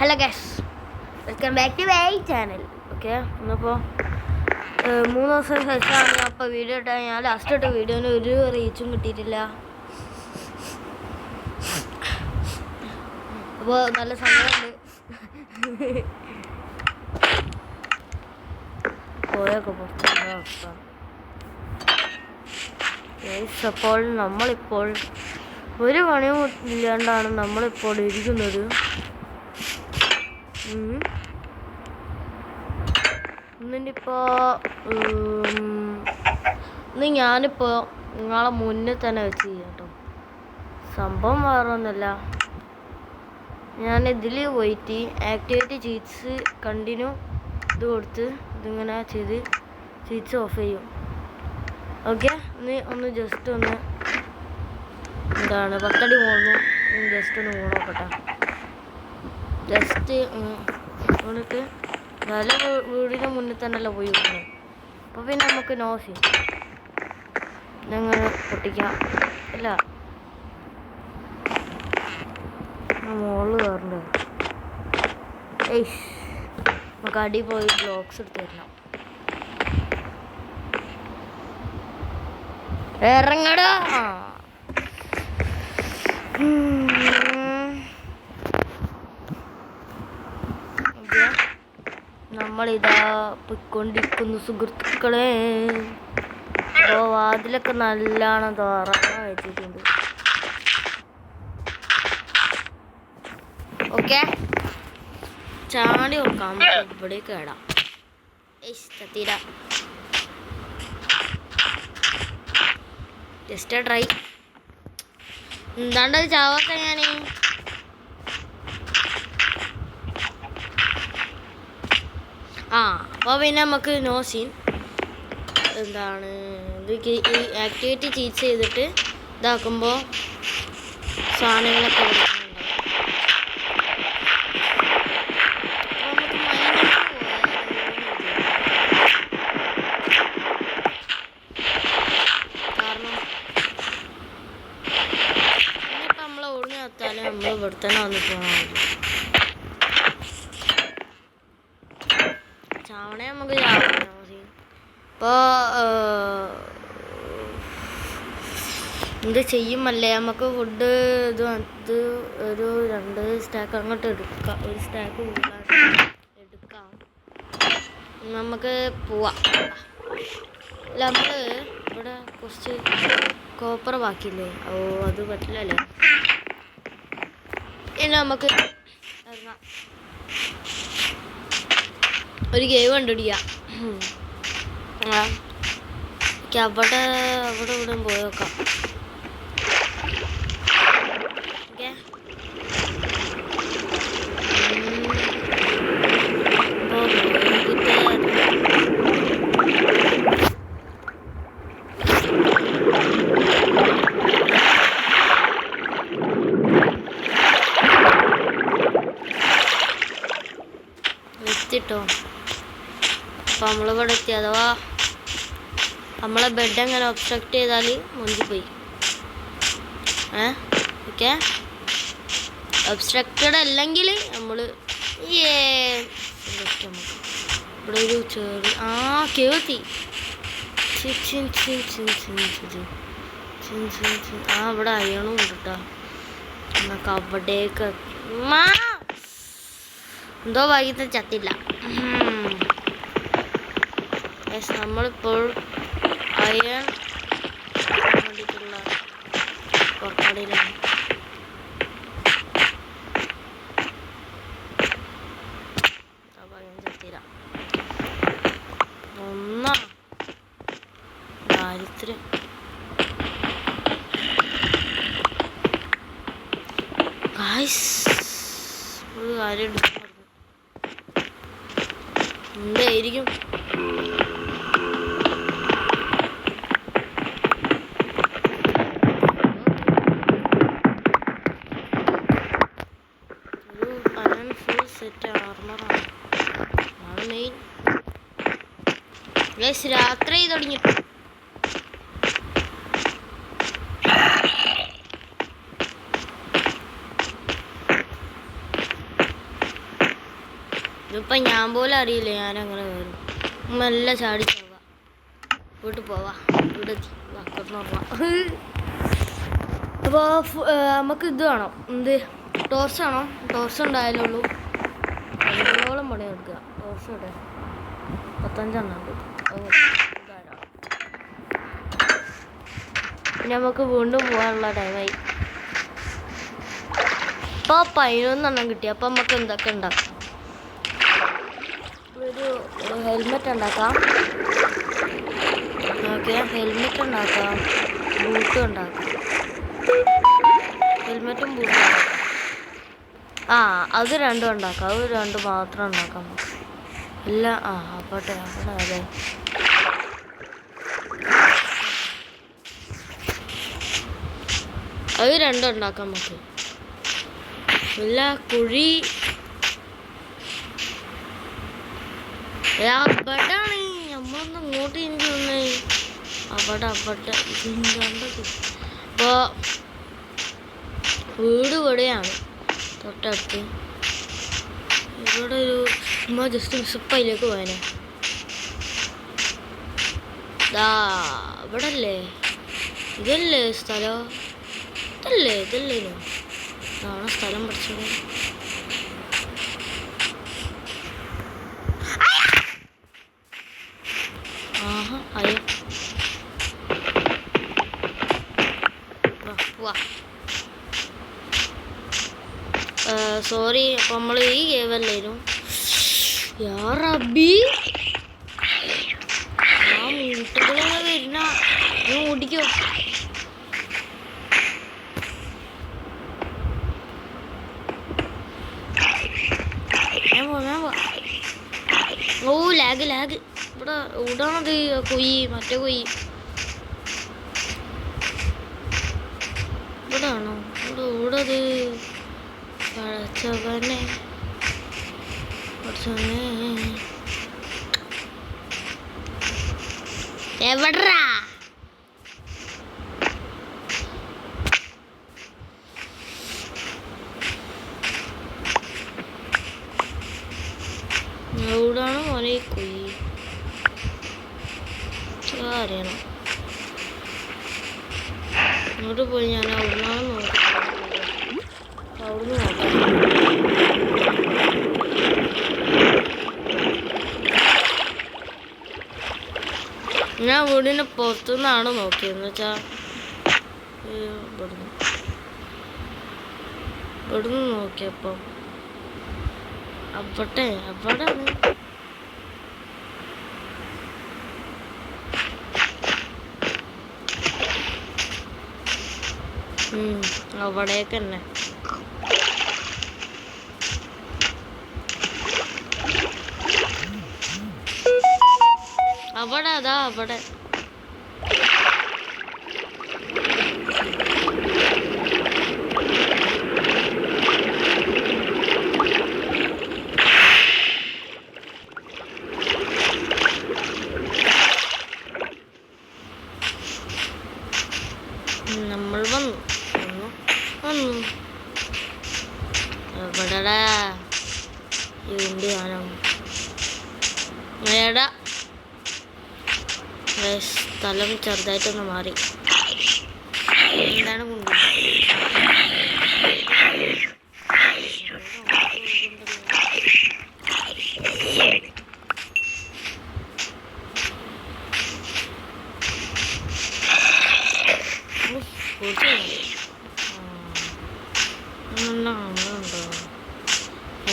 Hello guys, welcome back to my channel. Okay, ഇന്നിപ്പോൾ 3 ദിവസം ശേഷമാണ് ഞാൻ ഇപ്പോൾ വീഡിയോ ഇട്ടാൽ. ഞാൻ ലാസ്റ്റ് ഇട്ട വീഡിയോന് ഒരു റീച്ചും കിട്ടിയിട്ടില്ല. അപ്പോൾ നല്ല സങ്കടമുണ്ട്. പോയൊക്കെ പുറത്ത്. അപ്പോൾ നമ്മളിപ്പോൾ ഒരു പണിയും ഇല്ലാണ്ടാണ് നമ്മളിപ്പോൾ ഇരിക്കുന്നത്. ഇന്ന് ഞാനിപ്പോൾ നിങ്ങളെ മുന്നിൽ തന്നെ വെച്ച് ചെയ്യാം കേട്ടോ. സംഭവം വേറൊന്നുമല്ല, ഞാനിതിൽ പോയിട്ട് ആക്ടിവേറ്റ് ചീറ്റ്സ് കണ്ടിന്യൂ ഇത് കൊടുത്ത് ഇതിങ്ങനെ ചെയ്ത് ചീറ്റ്സ് ഓഫ് ചെയ്യും. ഓക്കെ, ഒന്ന് ജസ്റ്റ് ഒന്ന് എന്താണ് 10 അടി പോകുന്നു. ജസ്റ്റ് ഒന്ന് നോക്കട്ടെ. ജസ്റ്റ് നമുക്ക് നല്ല വീടിന് മുന്നിൽ തന്നെയല്ല പോയി വെക്കുന്നത്. അപ്പോൾ പിന്നെ നമുക്ക് നോസി ഞങ്ങൾ പൊട്ടിക്കാം. ഇല്ല, മോള് കയറണ്ട്. നമുക്ക് അടി പോയി ബ്ലോക്സ് എടുത്ത് തരണം. ഇറങ്ങടാ. നമ്മളിതാ പോയിക്കൊണ്ടിരിക്കുന്നു സുഹൃത്തുക്കളെ. അപ്പോൾ വാതിലൊക്കെ നല്ലോണം തുറന്ന് വെച്ചിട്ടുണ്ട്. ഓക്കെ, ചാടി കൊടുക്കാം. ഇവിടെ കേടാം. തീര ജസ്റ്റ് ട്രൈ. എന്താണ്ടത് ചാവാത്ത ഞാൻ. അപ്പോൾ പിന്നെ നമുക്ക് നോ സീൻ. എന്താണ് ഇത് ഈ ആക്ടിവിറ്റി ചീറ്റ് ചെയ്തിട്ട് ഇതാക്കുമ്പോൾ സാധനങ്ങളൊക്കെ കാരണം ഇനിയിപ്പോൾ നമ്മളെ ഒഴിഞ്ഞു നിർത്താലും നമ്മൾ ഇവിടെ തന്നെ വന്ന് പോകാൻ മതി. ചാവണേ നമുക്ക് ചാവണം. ഇപ്പോൾ എന്ത് ചെയ്യുമല്ലേ, നമുക്ക് ഫുഡ് ഇത് ഒരു 2 സ്റ്റാക്ക് അങ്ങോട്ട് എടുക്കാം. ഒരു സ്റ്റാക്ക് എടുക്കാം. നമുക്ക് പോവാം. അല്ല, നമ്മൾ ഇവിടെ കുറച്ച് കോപ്പർ ബാക്കിയില്ലേ? അത് പറ്റില്ലല്ലേ. ഇനി നമുക്ക് ഇറങ്ങാം. ഒരു ഗെയിം കണ്ടുപിടിക്കാം. അവിടെ ഇവിടെ പോയി നോക്കാം. ഓക്കെ, എത്തിട്ടോ. അപ്പോൾ നമ്മളിവിടെ എത്തി. അഥവാ നമ്മളെ ബെഡ് എങ്ങനെ ഒബ്സ്ട്രക്റ്റ് ചെയ്താൽ മുഞ്ചിപ്പോയി. ഓക്കെ, ഒബ്സ്ട്രക്റ്റഡ് അല്ലെങ്കിൽ നമ്മൾ ഇവിടെ ഒരു ചെറിയ കേത്തി. ഇവിടെ അയണും ഉണ്ട് കേട്ടോ. നമുക്ക് അവിടേക്ക് എന്തോ വൈകിട്ട് ചത്തില്ല. നമ്മളിപ്പോൾ അയൺ വേണ്ടിയിട്ടുള്ള പുറപ്പാടിലാണ്. ദാരിദ്ര്യം ഒരു കാര്യം എന്തായിരിക്കും. മെയിൻ രാത്രി തുടങ്ങി. ഇതിപ്പോൾ ഞാൻ പോലും അറിയില്ല ഞാനങ്ങനെ കയറും. മെല്ലെ ചാടി പോവാ, വീട്ടിൽ പോവാ, ഇവിടെ പോവാ. അപ്പോൾ നമുക്ക് ഇത് വേണം, എന്ത് ടോർച്ച് വേണം. ടോർച്ച് ഉണ്ടായാലുള്ളൂ അതിനോളം പണി എടുക്കുക. ടോർച്ച് ഇവിടെ 15 ഉണ്ട്. പിന്നെ നമുക്ക് വീണ്ടും പോകാനുള്ള ടൈമായി. ഇപ്പോൾ 11 കിട്ടി. അപ്പം നമുക്ക് എന്തൊക്കെ ഉണ്ടാക്കാം? ഒരു ഹെൽമെറ്റ് ഉണ്ടാക്കാം. ഓക്കെ, ഹെൽമെറ്റ് ഉണ്ടാക്കാം, ബൂട്ട് ഉണ്ടാക്കാം. ഹെൽമെറ്റും ബൂട്ടും ഉണ്ടാക്കാം. അത് രണ്ടും ഉണ്ടാക്കാം. അത് രണ്ടും മാത്രം ഉണ്ടാക്കാം നമുക്ക്. ഇല്ല അവിടെ അതെ. അത് രണ്ടും ഉണ്ടാക്കാം നമുക്ക്. ഇല്ല കുഴി അവിടാണ് നമ്മളൊന്ന് ഇങ്ങോട്ട് ഇഞ്ചി വന്നേ. അവിടെ കണ്ടത്. അപ്പോൾ വീട് ഇവിടെയാണ് തൊട്ടടുത്ത്. ഇവിടെ ഒരു ജസ്റ്റ് മിസ്സപ്പയിലേക്ക് പോയനെ. ഇവിടെ അല്ലേ? ഇതല്ലേ സ്ഥലം? ഇതല്ലേനോ? ഇതാണ് സ്ഥലം പഠിച്ചത്. അയ്യോ സോറി. അപ്പം നമ്മൾ ഈ കേവല്ലേനും റബ്ബി മൂട്ടകളെ വരുന്ന ഓടിക്കോ. ഓ ലാഗ് ഇവിടെ ഇവിടാണത് കൊയ്യ്, മറ്റേ കൊയ്യ് ഇവിടാണോ? ഇവിടത് പഠിച്ചവനെ എവിടാ? എവിടാണ് മോനെ കൊയ്യ്? അറിയണം. ഇങ്ങോട്ട് പോയി ഞാൻ അവിടുന്നാണ് നോക്കാം. അവിടുന്ന് നോക്കാം. ഞാൻ വീടിന് പുറത്തുനിന്നാണ് നോക്കിയതെന്ന് വെച്ചാൽ ഇവിടുന്ന് നോക്കിയപ്പം അവിടെ അവിടേക്ക് തന്നെ. അവിടെ നമ്മൾ വന്നു എവിടെടാ ഇതിൻ്റെ സാധനം? എടാ സ്ഥലം ചെറുതായിട്ടൊന്ന് മാറി. എന്താണ് കൊണ്ട്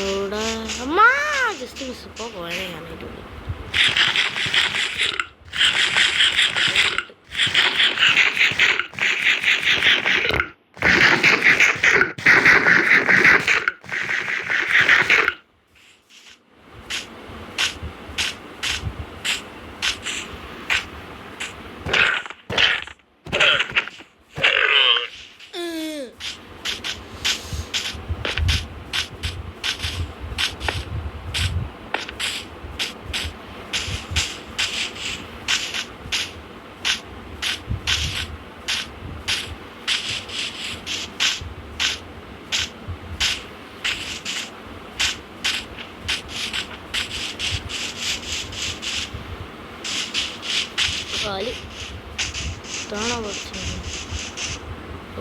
ഇവിടെ അമ്മ ജസ്റ്റ് മിസ്സിപ്പോൾ പോയാൽ ഞാനായിട്ട് കാല് ഇതാണോ പഠിച്ചത്?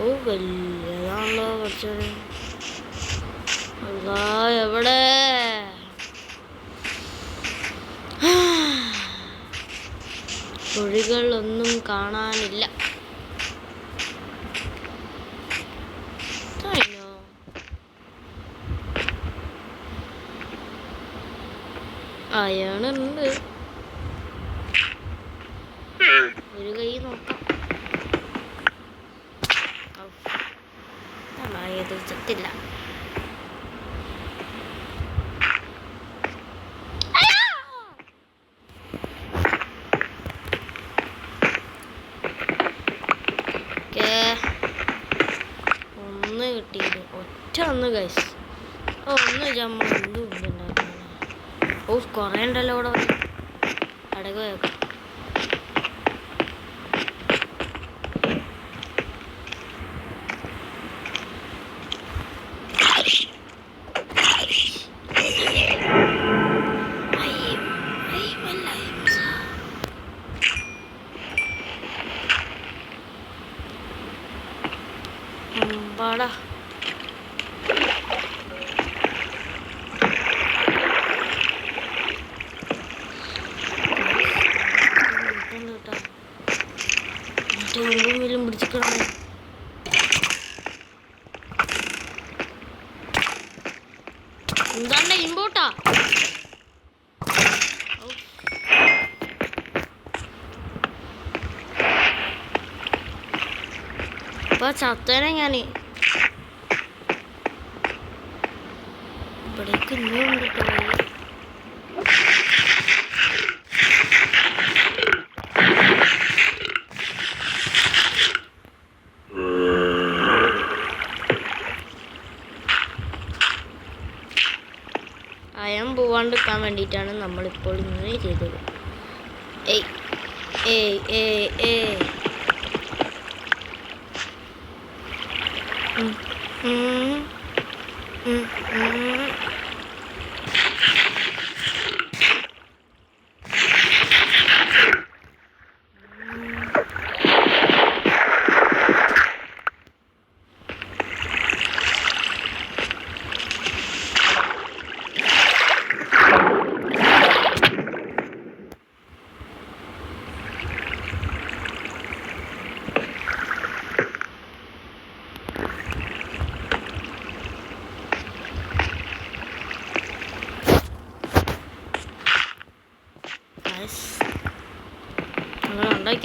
ഓ വലിയതാണല്ലോ പഠിച്ചത്. അല്ലാ എവിടെ? കുഴികളൊന്നും കാണാനില്ല. അയാളുണ്ട്. ഒരു കൈ നോക്കാം. എതിർത്തില്ല. ഒന്ന് കിട്ടിയില്ല. ഒറ്റ ഒന്ന് ഗൈസ്. ഒന്ന് നമ്മൾ എന്തും ഉണ്ടാക്കണം. ഓ കുറേ ഉണ്ടല്ലോ ഇവിടെ. അടക വേക്കാം. പാടാ ും പിടിച്ചിട്ടുണ്ട്. എന്താണ്ട ഇമ്പോട്ടാ? അപ്പൊ ചത്തേനെ ഞാന് ഇവിടേക്ക് ഇനിയും കിട്ടോ. അയം പോവാണ്ടിരിക്കാൻ വേണ്ടിയിട്ടാണ് നമ്മളിപ്പോൾ ഇങ്ങനെ ചെയ്തത്. ഏയ് ഏയ് ഏയ് ഏയ്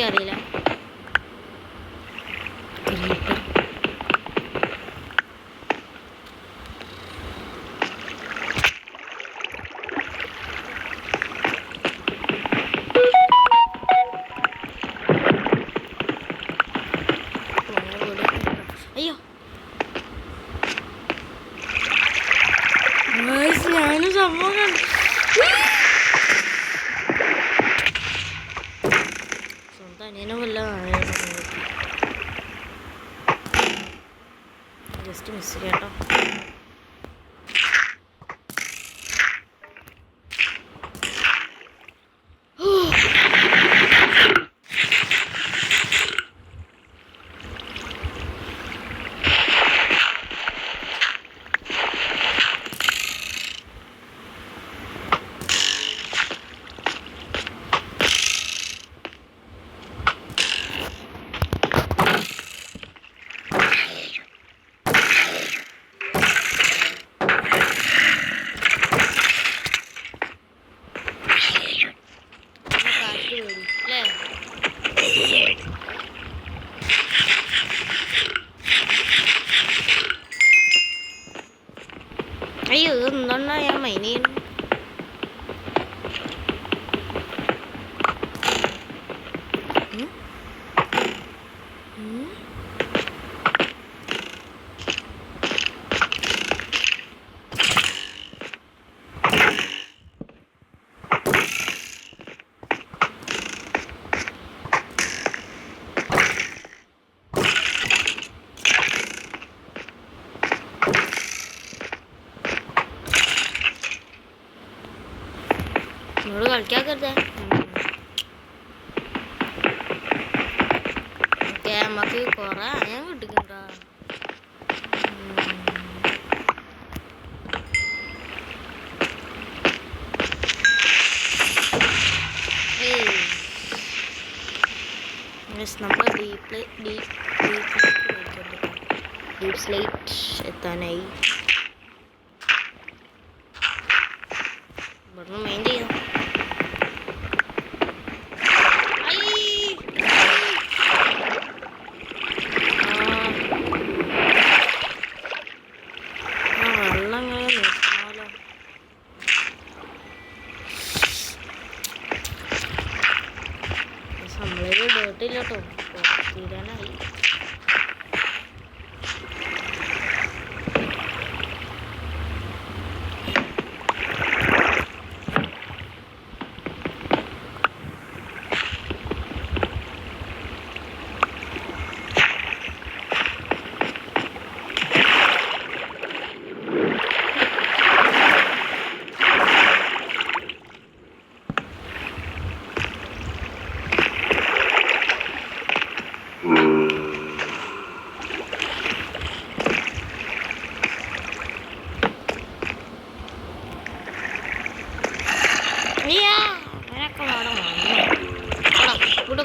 അറിയില്ല. അയ്യോ ഞാനും സംഭവം ജസ്റ്റ് മിസ് കേട്ടോ. അയ്യോ എന്തുകൊണ്ടാ ഞാൻ മൈൻഡ് ചെയ്യുന്നു? നിങ്ങള് കളിക്കാക്കരുതേ. നമുക്ക് കുറെ അയം കിട്ടിക്കണ്ട. നമ്മൾ ഡീപ് സ്ലേറ്റ് എത്താനായി. ഇവിടുന്ന് മെയിൻ ചെയ്യാം. വെള്ളം ഇങ്ങനെ നിർത്തണമല്ലോ. നമ്മളൊരു ഡേട്ടില്ല കേട്ടോ, തീരാനായി.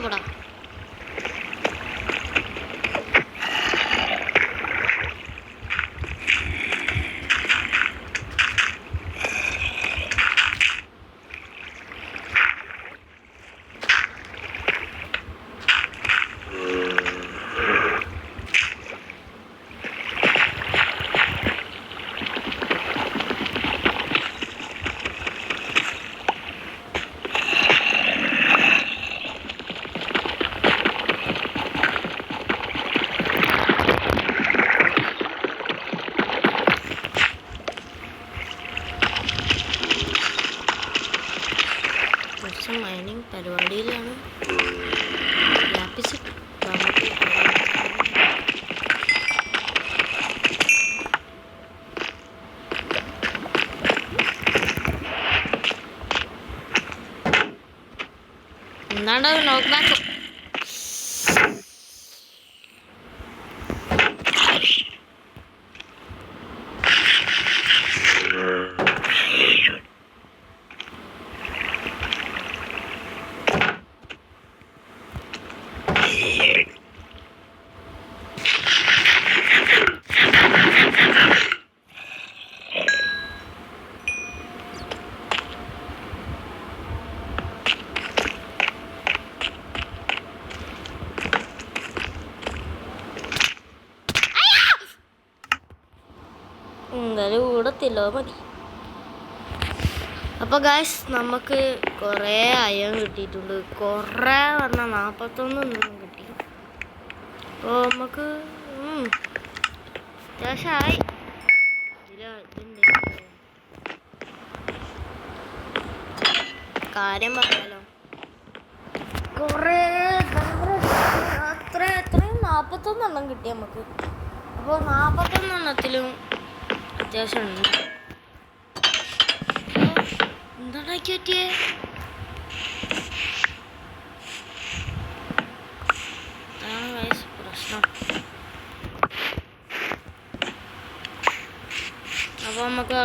പോടാ. മൈനിങ് പരിപാടിയിലാണ്. എന്താണ്ടോ നോക്ക് ബാക്ക്. എന്തായാലും കൂടത്തില്ലോ മതി. അപ്പോൾ ഗായ്സ് നമുക്ക് കുറേ അയം കിട്ടിയിട്ടുണ്ട്. കുറേ പറഞ്ഞാൽ 41 കിട്ടി. അപ്പോൾ നമുക്ക് അത്യാവശ്യമായി. കാര്യം പറയാലോ, കുറേ എത്രയും 41 കിട്ടി നമുക്ക്. അപ്പോൾ 41 അത്യാവശ്യം ഉണ്ട്. എന്താണ്ടാക്കി പറ്റിയേ? പ്രശ്നം. അപ്പോൾ നമുക്ക്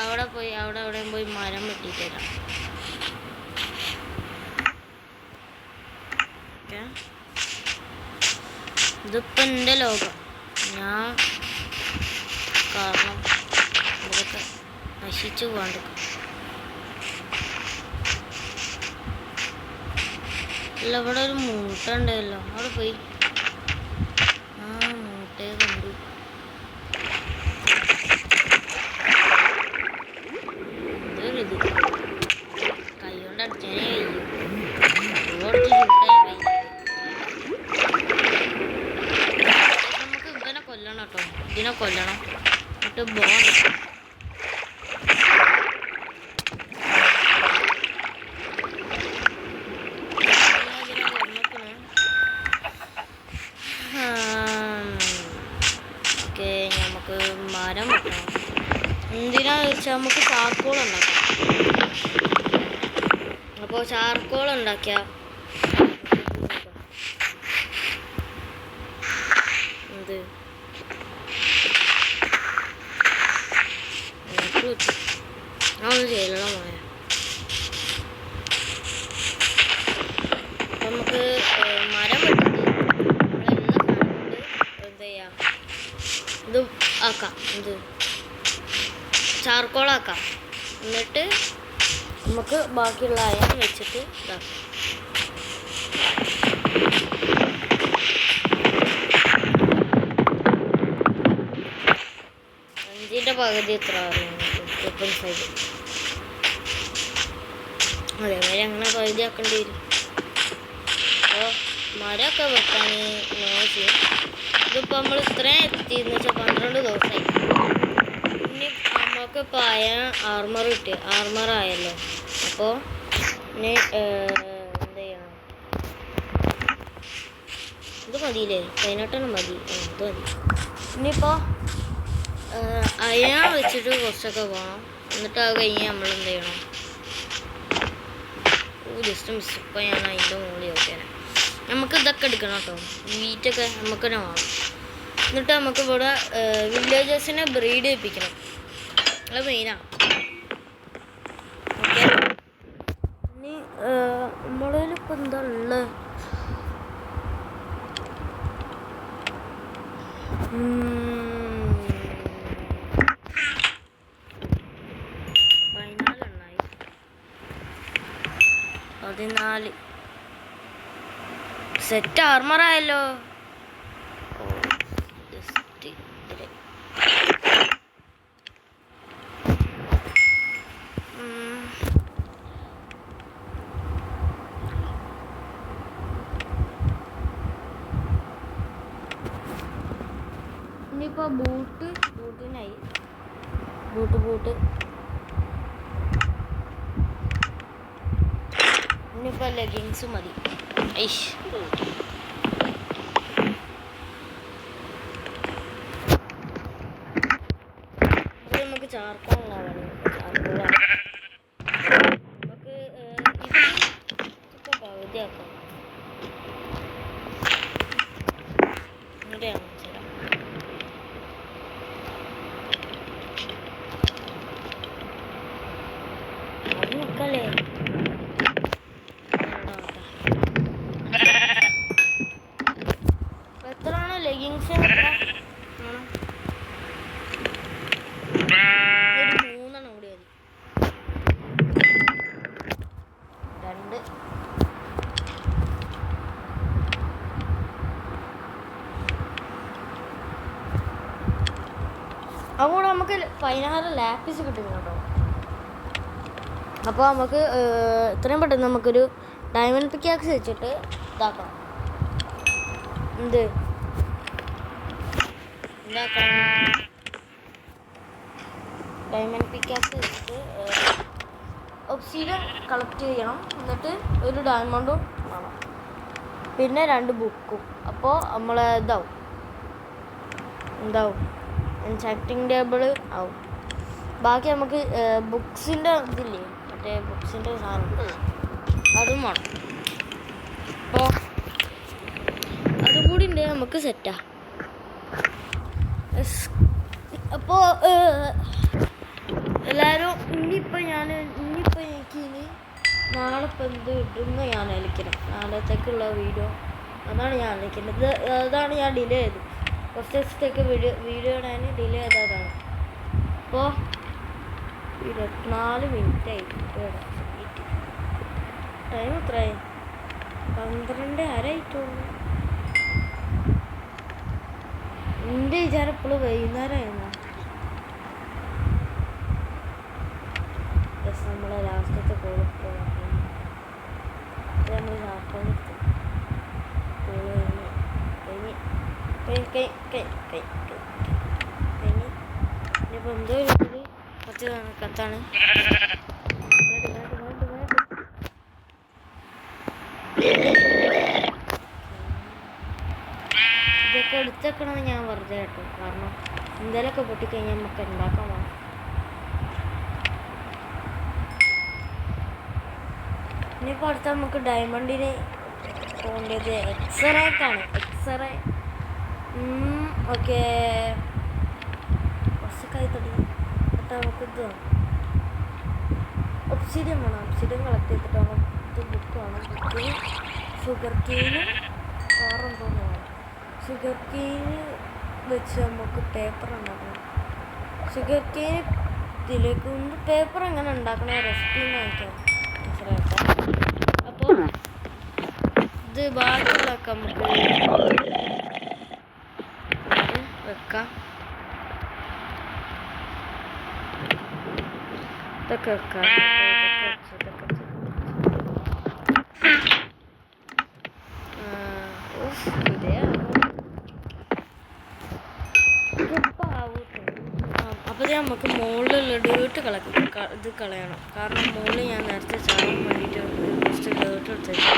അവിടെ പോയി എവിടെയും പോയി മരം വെട്ടിയിട്ട് തരാം. ഇതിപ്പോൾ എൻ്റെ ലോകം. ഞാൻ കാരണം ഇതൊക്കെ നശിച്ചു പോകാണ്ട്. അല്ല, ഇവിടെ ഒരു മൂട്ട ഉണ്ടായല്ലോ, അവിടെ പോയി മൂട്ടയെ കണ്ടു. ഇതൊരിത് കൈ കൊണ്ട് അടിച്ചാനേ കഴിയും. നമുക്ക് ഇവനെ കൊല്ലണം കേട്ടോ, ഇതിനെ കൊല്ലണം. എന്നിട്ട് ബോൺ ഓക്കെ. നമുക്ക് മരം വെക്കണം. എന്തിനാന്ന് വെച്ചാൽ നമുക്ക് ചാർക്കോൾ ഉണ്ടാക്കാം. അപ്പോൾ ചാർക്കോൾ ഉണ്ടാക്കിയ എന്ത് ഒന്നും ചെയ്യലോ മോനെ. നമുക്ക് മരം വെട്ടിട്ട് നമ്മളെല്ലാ സാധനം കൊണ്ട് എന്ത് ചെയ്യാം, ഇത് ആക്കാം, എന്ത് ചാർക്കോളാക്കാം. എന്നിട്ട് നമുക്ക് ബാക്കിയുള്ള അയൺ വെച്ചിട്ട് ഇതാക്കാം. അഞ്ചിൻ്റെ പകുതി എത്ര സൈഡ് അതേമാതിരി അങ്ങനെ പകുതി ആക്കേണ്ടി വരും. അപ്പോൾ മരമൊക്കെ വെക്കാൻ നോക്കി ഇതിപ്പോൾ നമ്മൾ ഇത്രയും എത്തിയെന്ന് വെച്ചാൽ 12 ദിവസമായി. ഇനി നമുക്കിപ്പോൾ ആർമർ കിട്ടി, ആർമറായല്ലോ. അപ്പോൾ ഇനി എന്ത് ചെയ്യണം, ഇത് മതിയില്ലേ, 18 മതി, ഇത് മതി. ഇനിയിപ്പോൾ അയൺ വെച്ചിട്ട് കുറച്ചൊക്കെ പോകണം. എന്നിട്ട് അത് കഴിഞ്ഞ് നമ്മൾ എന്ത് ചെയ്യണം, ജസ്റ്റ് മിസ്. ഇപ്പോൾ ഞാൻ അതിൻ്റെ മുകളിൽ നോക്കിയാണ്. നമുക്ക് ഇതൊക്കെ എടുക്കണം കേട്ടോ, വീറ്റൊക്കെ നമുക്ക് തന്നെ വേണം. എന്നിട്ട് നമുക്ക് ഇവിടെ വില്ലേജസിനെ ബ്രീഡ് ചെയ്യിപ്പിക്കണം, അത് മെയിനാണ്. ഓക്കെ, ഇനി നമ്മളിലിപ്പോൾ എന്താ ഉള്ളത്, പതിനാല് സെറ്റ് ആർമറായല്ലോ. ഇനിയിപ്പോൾ ബൂട്ടിനായി ബൂട്ട് ഇനിയിപ്പോൾ ലെഗിങ്സ് മതി. ഐഷ് നമുക്ക് ചാർക്കോളാണ് നമുക്ക് ഇപ്പോൾ പകുതിയാക്കാം. ഇവിടെയാണ് അത് നിൽക്കല്ലേ. എത്രയാണ് ലെഗിങ്സ്? ഒരു 3 കൂടി മതി. 2 അതുകൂടെ നമുക്ക് 16 ലാപ്പിസ് കിട്ടുന്നു കേട്ടോ. അപ്പോൾ നമുക്ക് ഇത്രയും പെട്ടെന്ന് നമുക്കൊരു ഡയമണ്ട് പിക്കാക്സ് വെച്ചിട്ട് ഇതാക്കാം. ഡയമണ്ട് പിക്കാക്സ് വെച്ചിട്ട് ഒബ്സിഡിയൻ കളക്ട് ചെയ്യണം. എന്നിട്ട് ഒരു ഡയമണ്ടും വേണം, പിന്നെ 2 ബുക്കും. അപ്പോൾ നമ്മൾ എന്താവും എൻചാന്റിങ് ടേബിൾ ആവും. ബാക്കി നമുക്ക് ബുക്സിൻ്റെ ഇതില്ലേ, മറ്റേ ബുക്സിൻ്റെ സാധനം അതും വേണം. അപ്പോൾ അതും കൂടി ഉണ്ട്, നമുക്ക് സെറ്റാ. അപ്പോൾ എല്ലാവരും ഇനിയിപ്പോൾ എനിക്ക് നാളെ ഇപ്പം എന്ത് ഇടുന്ന ഞാൻ അയക്കണം, നാളത്തേക്കുള്ള വീഡിയോ അതാണ് ഞാൻ അയക്കുന്നത്. അതാണ് ഞാൻ ഡിലേ ചെയ്തത്, കുറച്ച് ദിവസത്തേക്ക് വീഡിയോ ഇടാൻ ഡിലേ ചെയ്തതാണ്. അപ്പോൾ 24 മിനിറ്റായി. ടൈം എത്രയായി? 12:30 എൻ്റെ വിചാരം എപ്പോഴും വൈകുന്നേരമായിരുന്നു. നമ്മളെ ലാസ്റ്റത്തെ കോളെടുത്ത് നമ്മൾ ചാർക്കോളെടുത്ത് ഇനിയിപ്പോൾ എന്തോ രീതിയിൽ കുറച്ച് കത്താണ്. ഇതൊക്കെ എടുത്തേക്കണമെന്ന് ഞാൻ വെറുതെ കേട്ടോ, കാരണം എന്തെങ്കിലുമൊക്കെ പൊട്ടിക്കഴിഞ്ഞാൽ നമുക്ക് ഉണ്ടാക്കാൻ വേണം. ഇനിയിപ്പോൾ അടുത്ത നമുക്ക് ഡയമണ്ടിന് പോകേണ്ടത് എക്സ്റേക്കാണ്. എക്സ്റേ ഓക്കെ കുറച്ചൊക്കെ തുടങ്ങി എന്നിട്ട് നമുക്ക് ഇത് ഒബ്സിഡിയൻ വേണം. ഒബ്സിഡിയൻ കളക്ട് ചെയ്തിട്ട് വേണം. ഇത് ബുക്ക് വേണം. ബുക്കിൽ ഷുഗർ കെയിന് വേറെ എന്തോന്ന് വേണം. ഷുഗർ കെയിന് വെച്ച് നമുക്ക് പേപ്പർ ഉണ്ടാക്കണം. ഷുഗർ കെയിൻ ഇതിലേക്ക് കൊണ്ട് പേപ്പർ എങ്ങനെ ഉണ്ടാക്കണ റെസിപ്പി വാങ്ങിക്കാം മനസ്സിലാക്കാം. അപ്പോൾ ഇത് ബാക്കിയുള്ളതൊക്കെ നമുക്ക് വെക്കാം. ഇതൊക്കെ വെക്കാം. അപ്പോൾ നമുക്ക് മുകളിലുള്ള ഡേർട്ട് ഇത് കളയണം. കാരണം മുകളിൽ ഞാൻ നേരത്തെ ചാവാൻ വേണ്ടിയിട്ട് കുറച്ച് ഡേർട്ട് എടുത്തിട്ട്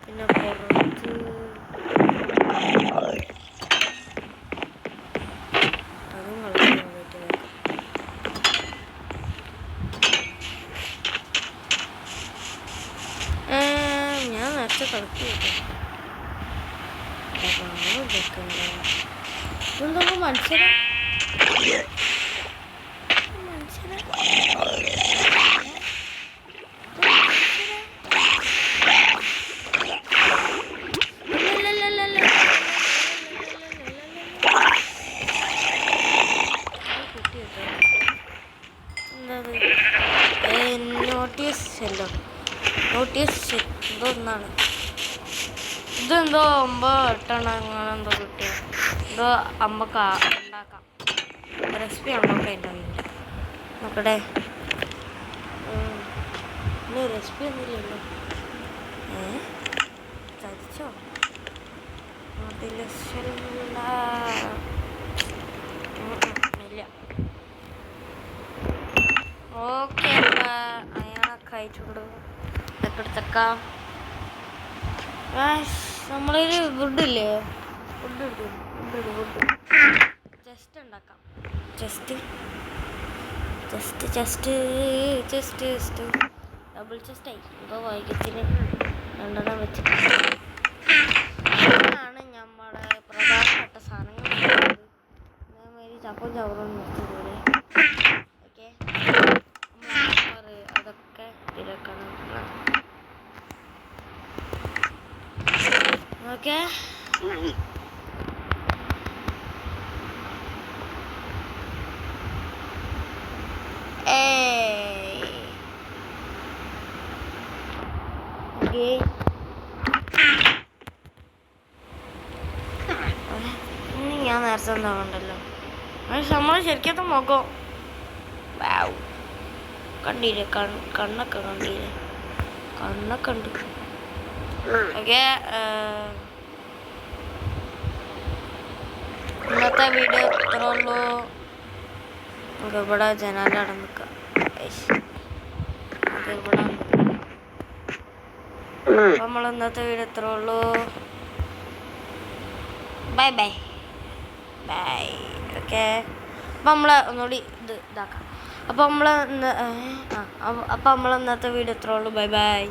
പിന്നെ പുറത്ത് അതും കളയാൻ വേണ്ടിയിട്ട് ഞാൻ നേരത്തെ കളക്ട് ചെയ്തു. ഇതൊക്കെ മനുഷ്യരെ നോട്ടീസ് എന്തോ ഒന്നാണ്. ഇതെന്തോ 9 അങ്ങനെ എന്തോ കിട്ടിയോ. എന്തോ അമ്മക്ക് ഉണ്ടാക്കാം. റെസിപ്പി ഉണ്ടാക്കാം. അതിൻ്റെ വീട്ടിൽ നോക്കട്ടെ. ഇല്ല റെസിപ്പി ഒന്നുമില്ലല്ലോ. ചതിച്ചോ ഇല്ല. ഓക്കെ അയാളൊക്കെ അയച്ചുകൊണ്ട് ഇതൊക്കെ എടുത്തേക്കാം. നമ്മളൊരു ഫുഡില്ലേ, ഫുഡ് ജസ്റ്റ് ഉണ്ടാക്കാം. ജസ്റ്റ് ഡബിൾ ചെസ്റ്റായി. എന്തോ വൈകത്തിന് 2 വെച്ചിട്ടാണ് നമ്മുടെ പ്രധാനപ്പെട്ട സാധനങ്ങൾ. അതേമാതിരി ചപ്പും ചവറും നിർത്തിയതുപോലെ ഓക്കെ അതൊക്കെ ഇതിലേക്കാണ്. ഓക്കെ ഞാൻ നേരത്തെ എന്താണ്ടല്ലോ നമ്മൾ ശരിക്കത്തെ മുഖം കണ്ടില്ലേ, കണ്ണൊക്കെ കണ്ടില്ലേ, കണ്ണൊക്കെ ഉണ്ട്. ഓക്കെ ഇന്നത്തെ വീഡിയോ ഇത്ര ഉള്ളൂ. നമുക്ക് ഇവിടെ ജനാല അടന്നിക്കാം. നമ്മൾ ഇന്നത്തെ വീഡിയോ ഇത്ര ഉള്ളൂ. ബൈ. ഓക്കെ അപ്പം നമ്മൾ ഒന്നുകൂടി ഇതാക്കാം. അപ്പം നമ്മൾ ഇന്നത്തെ വീഡിയോ ഇത്ര ഉള്ളൂ. ബൈ.